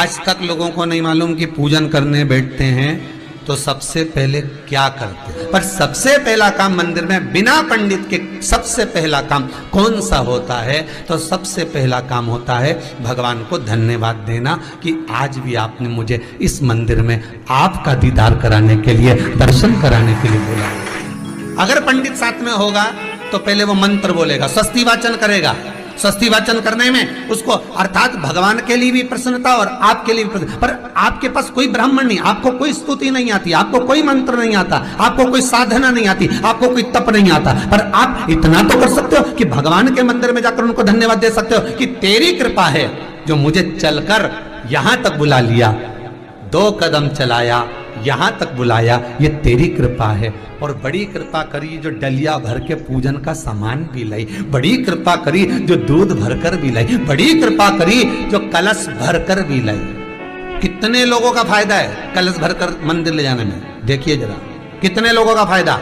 आज तक लोगों को नहीं मालूम कि पूजन करने बैठते हैं तो सबसे पहले क्या करते हैं। पर सबसे पहला काम मंदिर में बिना पंडित के सबसे पहला काम कौन सा होता है? तो सबसे पहला काम होता है भगवान को धन्यवाद देना कि आज भी आपने मुझे इस मंदिर में आपका दीदार कराने के लिए, दर्शन कराने के लिए बोला। अगर पंडित साथ में होगा तो पहले वो मंत्र बोलेगा, स्वस्ति वाचन करेगा। स्वस्ति वाचन करने में उसको अर्थात भगवान के लिए भी प्रसन्नता और आपके लिए भी प्रसन्नता। पर आपके पास कोई ब्राह्मण नहीं, आपको कोई स्तुति नहीं आती, आपको कोई मंत्र नहीं आता, आपको कोई साधना नहीं आती, आपको कोई तप नहीं आता, पर आप इतना तो कर सकते हो कि भगवान के मंदिर में जाकर उनको धन्यवाद दे सकते हो कि तेरी कृपा है जो मुझे चलकर यहां तक बुला लिया, 2 कदम चलाया, यहां तक बुलाया, ये तेरी कृपा है। और बड़ी कृपा करी जो डलिया भर के पूजन का सामान भी लाई, बड़ी कृपा करी जो दूध भरकर भी लाई, बड़ी कृपा करी जो कलश भरकर भी लाई। कितने लोगों का फायदा है कलश भरकर मंदिर ले जाने में? देखिए जरा कितने लोगों का फायदा।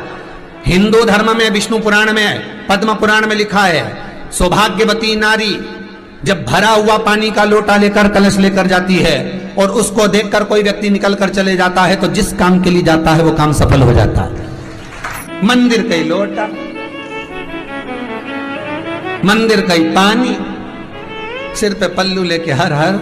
हिंदू धर्म में विष्णु पुराण में, पद्म पुराण में लिखा है, सौभाग्यवती नारी जब भरा हुआ पानी का लोटा लेकर कलश लेकर जाती है और उसको देखकर कोई व्यक्ति निकल कर चले जाता है तो जिस काम के लिए जाता है वो काम सफल हो जाता है। मंदिर का ही लोटा, मंदिर का ही पानी, सिर पे पल्लू लेके हर हर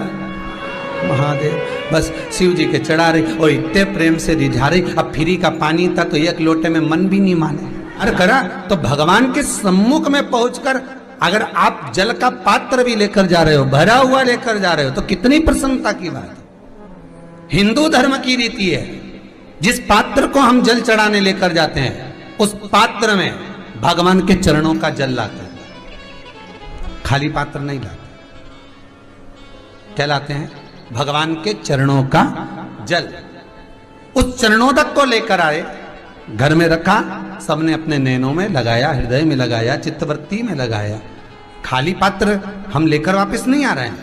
महादेव, बस शिव जी के चढ़ा रही और इतने प्रेम से रिझा रही। अब फ्री का पानी था तो एक लोटे में मन भी नहीं माने। अरे करा तो भगवान के सम्मुख में पहुंचकर अगर आप जल का पात्र भी लेकर जा रहे हो, भरा हुआ लेकर जा रहे हो, तो कितनी प्रसन्नता की बात है। हिंदू धर्म की रीति है, जिस पात्र को हम जल चढ़ाने लेकर जाते हैं उस पात्र में भगवान के चरणों का जल लाते हैं, खाली पात्र नहीं लाते। क्या लाते हैं? भगवान के चरणों का जल। उस चरणोदक को लेकर आए, घर में रखा, सबने अपने नैनों में लगाया, हृदय में लगाया, चित्तवृत्ति में लगाया। खाली पात्र हम लेकर वापस नहीं आ रहे हैं।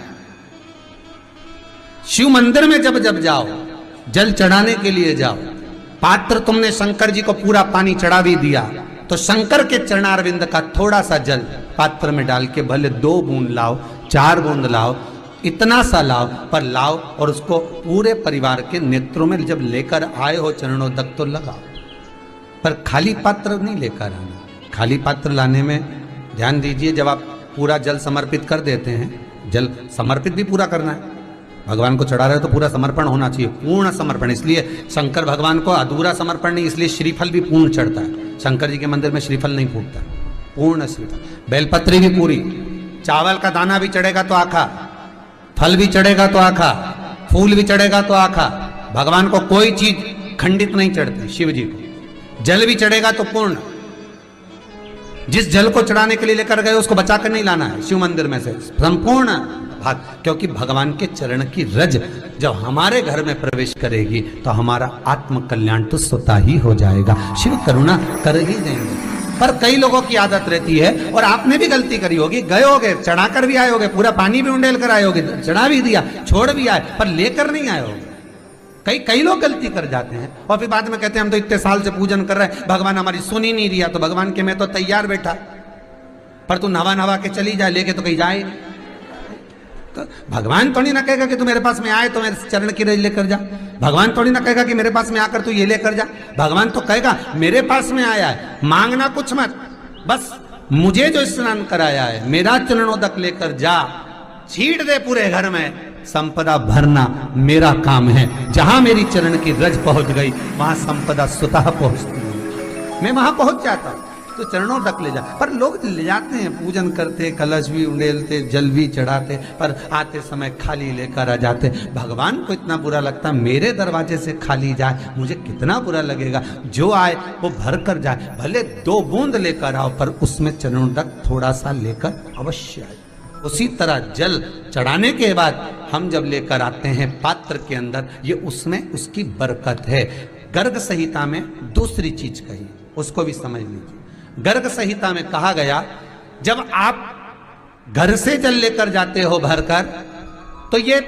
शिव मंदिर में जब जब जाओ, जल चढ़ाने के लिए जाओ, पात्र तुमने शंकर जी को पूरा पानी चढ़ा भी दिया तो शंकर के चरणारविंद का थोड़ा सा जल पात्र में डाल के भले 2 बूंद लाओ, 4 बूंद लाओ, इतना सा लाओ, पर लाओ और उसको पूरे परिवार के नेत्रों में जब लेकर आए हो चरणोदक तो लगाओ। पर खाली पात्र नहीं लेकर आना। खाली पात्र लाने में ध्यान दीजिए, जब आप पूरा जल समर्पित कर देते हैं, जल समर्पित भी पूरा करना है, भगवान को चढ़ा रहे हो तो पूरा समर्पण होना चाहिए, पूर्ण समर्पण। इसलिए शंकर भगवान को अधूरा समर्पण नहीं, इसलिए श्रीफल भी पूर्ण चढ़ता है। शंकर जी के मंदिर में श्रीफल नहीं फूटता, पूर्ण श्रीफल। बेलपत्री भी पूरी, चावल का दाना भी चढ़ेगा तो आखा, फल भी चढ़ेगा तो आखा, फूल भी चढ़ेगा तो आखा। भगवान को कोई चीज खंडित नहीं चढ़ती, शिव जी को जल भी चढ़ेगा तो पूर्ण। जिस जल को चढ़ाने के लिए लेकर गए उसको बचाकर नहीं लाना है शिव मंदिर में से, संपूर्ण भाग, क्योंकि भगवान के चरण की रज जब हमारे घर में प्रवेश करेगी तो हमारा आत्म कल्याण तो स्वतः ही हो जाएगा। शिव करुणा कर ही देंगे। पर कई लोगों की आदत रहती है, और आपने भी गलती करी होगी, गए होगे, चढ़ाकर भी आए होगे, पूरा पानी भी उंडेल कर आए होगे, चढ़ा भी दिया, छोड़ भी आए, पर लेकर नहीं आए होगे। कई लोग गलती कर जाते हैं और फिर बाद में कहते हैं हम तो इतने साल से पूजन कर रहे हैं, भगवान हमारी सुन ही नहीं दिया। तो भगवान के मैं तो तैयार बैठा, पर तू नवा के चली जाए, लेके तो कहीं जाए। तो भगवान थोड़ी ना कहेगा कि तू मेरे पास में आए तो मेरे चरण की रज लेकर जा। भगवान थोड़ी ना कहेगा कि मेरे पास में आकर तू ये लेकर जा। भगवान तो कहेगा मेरे पास में आया है, मांगना कुछ मत, बस मुझे जो स्नान कराया है मेरा चरणोदक लेकर जा, छीट दे पूरे घर में, संपदा भरना मेरा काम है। जहां मेरी चरण की रज पहुंच गई वहां संपदा स्वतः पहुंचती है, मैं वहां पहुंच जाता हूं। तो चरणों तक ले जा, पर लोग ले जाते हैं, पूजन करते, कलश भी उंडेलते, जल भी चढ़ाते, पर आते समय खाली लेकर आ जाते। भगवान को इतना बुरा लगता, मेरे दरवाजे से खाली जाए, मुझे कितना बुरा लगेगा। जो आए वो भर कर जाए, भले 2 बूंद लेकर आओ, पर उसमें चरणों तक थोड़ा सा लेकर अवश्य आए। उसी तरह जल चढ़ाने के बाद हम जब लेकर आते हैं पात्र के अंदर, ये उसमें उसकी बरकत है। गर्ग संहिता में दूसरी चीज कही, उसको भी समझ लीजिए। गर्ग संहिता में कहा गया, जब आप घर से जल लेकर जाते हो भरकर, तो ये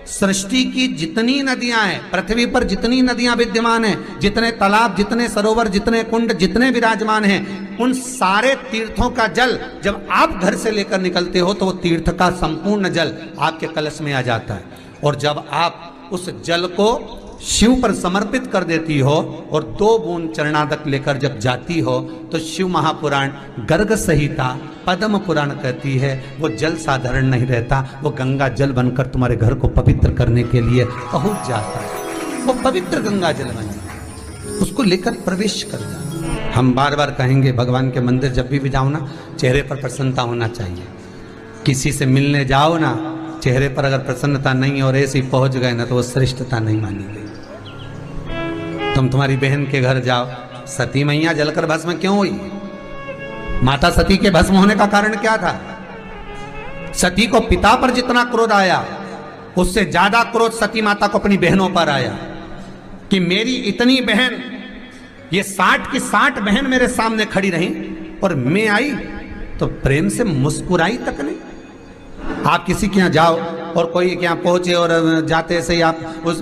सृष्टि की जितनी नदियां हैं, पृथ्वी पर जितनी नदियां विद्यमान हैं, जितने तालाब, जितने सरोवर, जितने कुंड, जितने विराजमान हैं, उन सारे तीर्थों का जल जब आप घर से लेकर निकलते हो तो वो तीर्थ का संपूर्ण जल आपके कलश में आ जाता है। और जब आप उस जल को शिव पर समर्पित कर देती हो और 2 बूंद चरणादक लेकर जब जाती हो तो शिव महापुराण गर्ग संहिता पद्म पुराण कहती है वो जल साधारण नहीं रहता, वो गंगा जल बनकर तुम्हारे घर को पवित्र करने के लिए पहुंच जाता है। वो पवित्र गंगा जल बन जाता, उसको लेकर प्रवेश कर जाता। हम बार बार कहेंगे भगवान के मंदिर जब भी जाओ ना, चेहरे पर प्रसन्नता होना चाहिए। किसी से मिलने जाओ ना, चेहरे पर अगर प्रसन्नता नहीं और ऐसे ही पहुंच गए ना तो वो श्रेष्ठता नहीं मानी गई। तुम तुम्हारी बहन के घर जाओ, सती मैया जलकर भस्म क्यों हुई? माता सती के भस्म होने का कारण क्या था? सती को पिता पर जितना क्रोध आया उससे ज्यादा क्रोध सती माता को अपनी बहनों पर आया कि मेरी इतनी बहन, ये 60 की 60 बहन मेरे सामने खड़ी रही और मैं आई तो प्रेम से मुस्कुराई तक नहीं। आप किसी के यहाँ जाओ और कोई के यहाँ पहुंचे और जाते से ही आप उस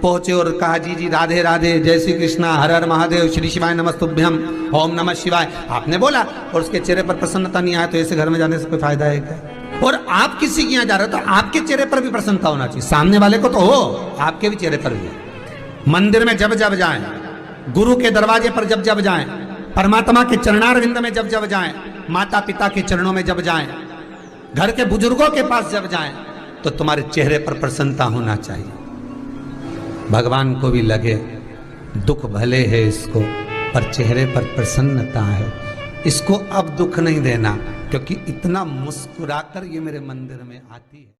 पहुंचे और कहा जी जी राधे राधे, जय श्री कृष्णा, हर हर महादेव, श्री शिवाय नमस्तुभ्यम, ओम नमः शिवाय, आपने बोला और उसके चेहरे पर प्रसन्नता नहीं आया तो ऐसे घर में जाने से कोई फायदा है क्या? और आप किसी के यहाँ जा रहे हो तो आपके चेहरे पर भी प्रसन्नता होना चाहिए, सामने वाले को तो हो, आपके भी चेहरे पर भी। मंदिर में जब जब जाएं, गुरु के दरवाजे पर जब जब जाएं, परमात्मा के चरणारविंद में जब जब जाएं, माता पिता के चरणों में जब जाएं, घर के बुजुर्गों के पास जब जाएं तो तुम्हारे चेहरे पर प्रसन्नता होना चाहिए। भगवान को भी लगे दुख भले है इसको पर चेहरे पर प्रसन्नता है, इसको अब दुख नहीं देना, क्योंकि इतना मुस्कुराकर ये मेरे मंदिर में आती है।